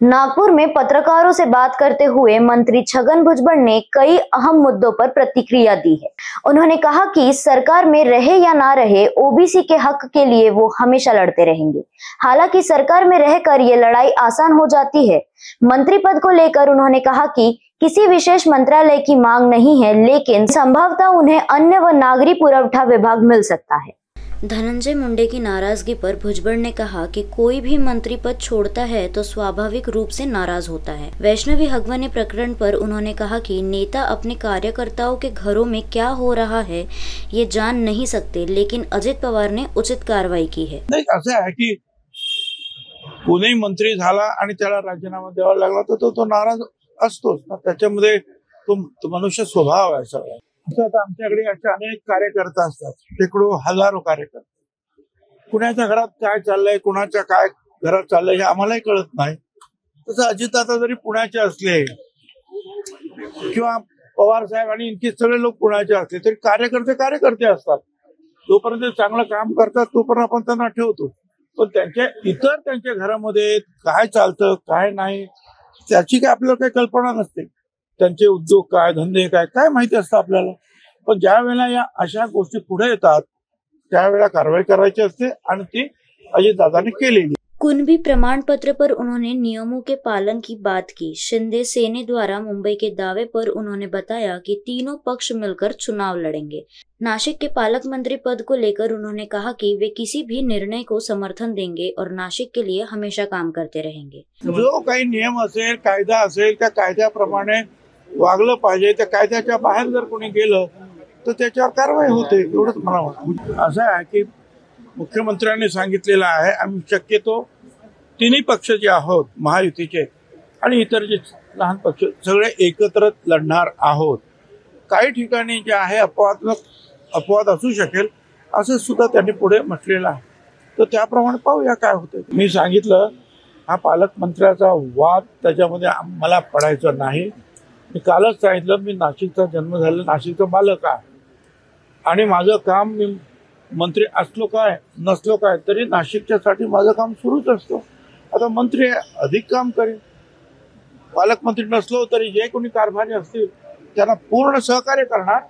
नागपुर में पत्रकारों से बात करते हुए मंत्री छगन भुजबल ने कई अहम मुद्दों पर प्रतिक्रिया दी है। उन्होंने कहा कि सरकार में रहे या ना रहे, ओबीसी के हक के लिए वो हमेशा लड़ते रहेंगे। हालांकि सरकार में रहकर ये लड़ाई आसान हो जाती है। मंत्री पद को लेकर उन्होंने कहा कि किसी विशेष मंत्रालय की मांग नहीं है, लेकिन संभवतः उन्हें अन्न व नागरिक पुरवठा विभाग मिल सकता है। धनंजय मुंडे की नाराजगी पर भुजबल ने कहा कि कोई भी मंत्री पद छोड़ता है तो स्वाभाविक रूप से नाराज होता है। वैष्णवी हगवने प्रकरण पर उन्होंने कहा कि नेता अपने कार्यकर्ताओं के घरों में क्या हो रहा है ये जान नहीं सकते, लेकिन अजित पवार ने उचित कार्रवाई की है। नाही, असं आहे की कोणी मंत्री झाला आणि त्याला राजीनामा द्यावा लागला तर तो नाराज असतोच ना, त्याच्यामध्ये तो मनुष्य स्वभाव आहे सगळा। आता आमच्याकडे असे अनेक कार्यकर्ते असतात, शेकडो हजारो कार्यकर्ते। कुणाच्या घरात काय चाललंय, कुणाच्या काय घरात चाललंय हे आम्हालाही कळत नाही। तसं अजितदादा जरी पुण्याचे असले किंवा पवार साहेब आणि इनके सगळे लोक पुण्याचे असले तरी कार्यकर्ते असतात। जोपर्यंत चांगलं काम करतात तोपर्यंत आपण त्यांना ठेवतो, पण त्यांच्या घरामध्ये काय चालतं काय नाही त्याची काय आपल्याला काही कल्पना नसते। त्यांचे उद्योग काय, धंदे काय माहिती असतं आपल्याला। पण ज्या वेळेला या अशा गोष्टी पुढे येतात त्यावेळेला कारवाई करायची असते आणि ती अजितदादांनी केलेली। कुणबी प्रमाण पत्र पर उन्होंने नियमों के पालन की बात की। शिंदे सेने द्वारा मुंबई के दावे पर उन्होंने बताया कि तीनों पक्ष मिलकर चुनाव लड़ेंगे। नासिक के पालक मंत्री पद को लेकर उन्होंने कहा कि वे किसी भी निर्णय को समर्थन देंगे और नासिक के लिए हमेशा काम करते रहेंगे। जो काही नियम असेल, कायदा असेल, त्या कायद्याप्रमाणे वागलं पाहिजे। त्या कायद्याच्या बाहेर जर कोणी गेलं तर त्याच्यावर कारवाई होते, एवढंच मला वाटतं। असं आहे की मुख्यमंत्र्यांनी सांगितलेलं आहे आम्ही शक्यतो तिन्ही पक्ष जे आहोत महायुतीचे आणि इतर जे लहान पक्ष सगळे एकत्र लढणार आहोत। काही ठिकाणी जे आहे अपवाद असू शकेल असं सुद्धा त्यांनी पुढे म्हटलेलं आहे, तर त्याप्रमाणे पाहूया काय होते। मी सांगितलं हा पालकमंत्र्याचा वाद त्याच्यामध्ये मला पडायचा नाही। मी कालच सांगितलं मी नाशिकचा जन्म झालेला नाशिकचा बालक आहे आणि माझं काम मी मंत्री असलो काय नसलो काय तरी नाशिकच्यासाठी माझं काम सुरूच असतं। आता मंत्री अधिक काम करेल, पालकमंत्री नसलो तरी जे कोणी कारभारी असतील त्यांना पूर्ण सहकार्य करणार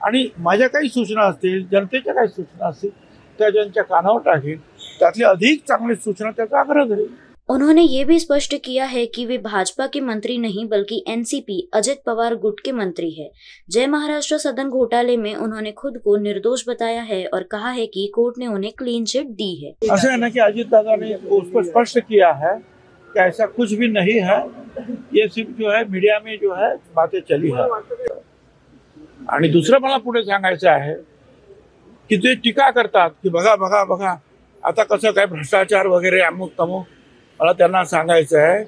आणि माझ्या काही सूचना असतील, जनतेच्या काही सूचना असतील त्या ज्यांच्या कानावर टाकेल, त्यातली अधिक चांगली सूचना त्याचा आग्रह करेल। उन्होंने ये भी स्पष्ट किया है कि वे भाजपा के मंत्री नहीं बल्कि एनसीपी अजित पवार गुट के मंत्री है। जय महाराष्ट्र सदन घोटाले में उन्होंने खुद को निर्दोष बताया है और कहा है कि कोर्ट ने उन्हें क्लीन चिट दी है। ऐसा है ना कि अजित दादा ने उसको स्पष्ट किया है कि ऐसा कुछ भी नहीं है, ये सिर्फ जो है मीडिया में जो है बातें चली है। आणि दुसरं मला पुढे सांगायचं आहे की जे टीका करतात की बघा आता कसं काय भ्रष्टाचार वगैरे अमुक तमुक, मला त्यांना सांगायचं आहे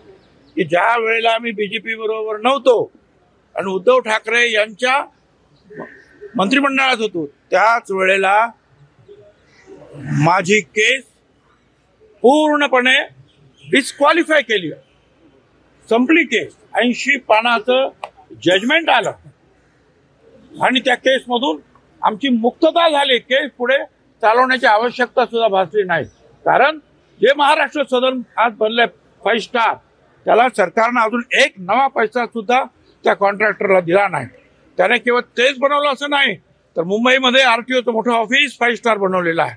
की ज्या वेळेला आम्ही बीजेपी बरोबर नव्हतो आणि उद्धव ठाकरे यांच्या मंत्रिमंडळात होतो त्याच वेळेला माझी केस पूर्णपणे डिस्क्वालिफाय केली, संपली केस। 80 पानाचं जजमेंट आलं आणि त्या केसमधून आमची मुक्तता झाली। केस पुढे चालवण्याची आवश्यकता सुद्धा भासली नाही, कारण जे महाराष्ट्र सदन आज बनले 5 स्टार त्याला सरकारने अजून एक नवा पैसा सुद्धा त्या कॉन्ट्रॅक्टरला दिला नाही। त्याने केवळ तेच बनवलं असं नाही तर मुंबईमध्ये आरटीओचं मोठं ऑफिस 5 स्टार बनवलेलं आहे,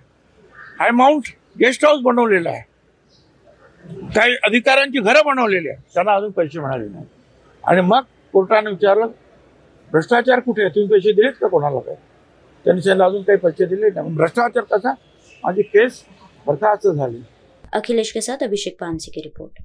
हाय माउंट गेस्ट हाऊस बनवलेलं आहे, काही अधिकाऱ्यांची घरं बनवलेली आहे, त्यांना अजून पैसे मिळाले नाही। आणि मग कोर्टाने विचारलं भ्रष्टाचार कुठे, तुम्ही पैसे दिलेत का कोणाला? काय त्यांनी त्यांना अजून काही पैसे दिले नाही। भ्रष्टाचार कसा, माझी केस बरखास्त झाली। अखिलेश के साथ अभिषेक पानसी की रिपोर्ट।